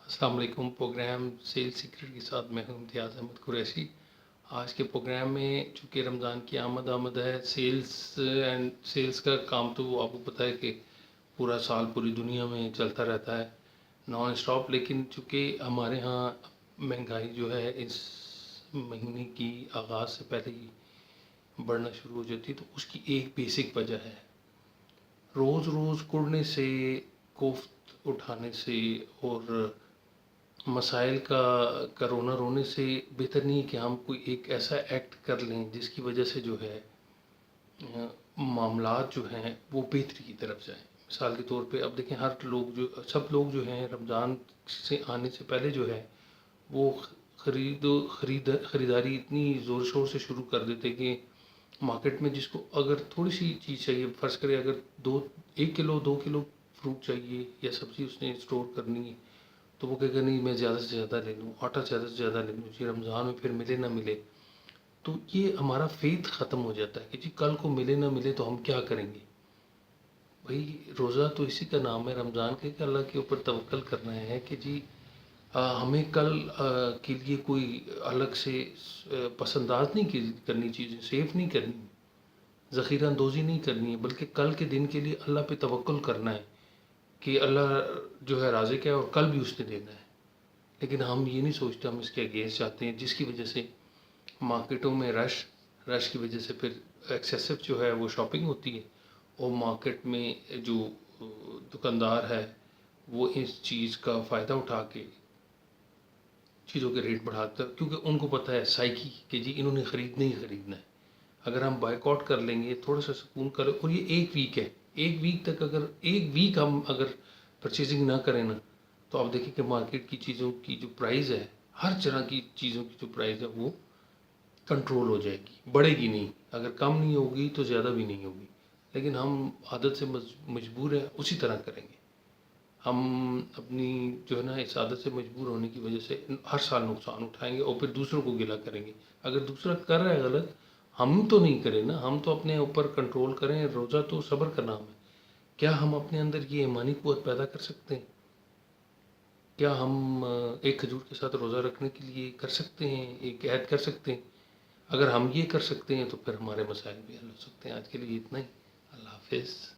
السلام علیکم۔ Programme cell secret کے ساتھ میں ہوں امتیاز احمد قریشی۔ آج کے پروگرام میں چونکہ رمضان کی آمد ہے، سیلز کا کام تو آپ کو پتہ ہے کہ پورا سال پوری دنیا میں چلتا رہتا ہے نان اسٹاپ، لیکن چونکہ ہمارے ہاں مہنگائی جو ہے اس مہینے کی آغاز سے پہلے ہی بڑھنا شروع ہو جاتی ہے، تو اس کی ایک بیسک وجہ ہے روز روز کڑنے سے، کوفت اٹھانے سے اور مسائل کا رونا رونے سے بہتر نہیں ہے کہ ہم کوئی ایک ایسا ایکٹ کر لیں جس کی وجہ سے جو ہے معاملات جو ہیں وہ بہتری کی طرف جائیں۔ مثال کے طور پہ اب دیکھیں، سب لوگ جو ہیں رمضان سے آنے سے پہلے جو ہے وہ خریداری اتنی زور شور سے شروع کر دیتے کہ مارکیٹ میں جس کو اگر تھوڑی سی چیز چاہیے، فرض کرے اگر 1 کلو 2 کلو فروٹ چاہیے یا سبزی اس نے اسٹور کرنی ہے، تو وہ کہے گا نہیں میں زیادہ سے زیادہ لے لوں، آٹا زیادہ سے زیادہ لے لوں جی، رمضان میں پھر ملے نہ ملے تو یہ ہمارا فیتھ ختم ہو جاتا ہے کہ جی کل کو ملے نہ ملے تو ہم کیا کریں گے۔ بھائی روزہ تو اسی کا نام ہے رمضان کے، کہ اللہ کے اوپر توکل کرنا ہے کہ جی ہمیں کل کے لیے کوئی الگ سے پس انداز نہیں کرنی، چیزیں سیف نہیں کرنی، ذخیرہ اندوزی نہیں کرنی ہے، بلکہ کل کے دن کے لیے اللہ پہ توکل کرنا ہے کہ اللہ جو ہے رازق ہے اور کل بھی اس نے دینا ہے۔ لیکن ہم یہ نہیں سوچتے، ہم اس کے اگینسٹ جاتے ہیں، جس کی وجہ سے مارکیٹوں میں رش کی وجہ سے پھر ایکسیسو جو ہے وہ شاپنگ ہوتی ہے، اور مارکیٹ میں جو دکاندار ہے وہ اس چیز کا فائدہ اٹھا کے چیزوں کے ریٹ بڑھاتا ہے، کیونکہ ان کو پتہ ہے سائیکی کہ جی انہوں نے خریدنا ہی خریدنا ہے۔ اگر ہم بائک آؤٹ کر لیں گے، تھوڑا سا سکون کریں، اور یہ ایک ویک ہے، ایک ویک تک ایک ویک ہم اگر پرچیزنگ نہ کریں نا، تو آپ دیکھیں کہ مارکیٹ کی چیزوں کی جو پرائز ہے، ہر طرح کی چیزوں کی جو پرائز ہے وہ کنٹرول ہو جائے گی، بڑھے گی نہیں، اگر کم نہیں ہوگی تو زیادہ بھی نہیں ہوگی۔ لیکن ہم عادت سے مجبور ہیں، اسی طرح کریں گے۔ ہم اپنی جو ہے نا اس عادت سے مجبور ہونے کی وجہ سے ہر سال نقصان اٹھائیں گے اور پھر دوسروں کو گلہ کریں گے۔ اگر دوسرا کر رہا ہے غلط، ہم تو نہیں کریں نا، ہم تو اپنے اوپر کنٹرول کریں۔ روزہ تو صبر کا نام ہے۔ کیا ہم اپنے اندر یہ ایمانی قوت پیدا کر سکتے ہیں؟ کیا ہم ایک کھجور کے ساتھ روزہ رکھنے کے لیے کر سکتے ہیں، ایک عہد کر سکتے ہیں؟ اگر ہم یہ کر سکتے ہیں تو پھر ہمارے مسائل بھی حل ہو سکتے ہیں۔ آج کے لیے اتنا ہی۔ اللہ حافظ۔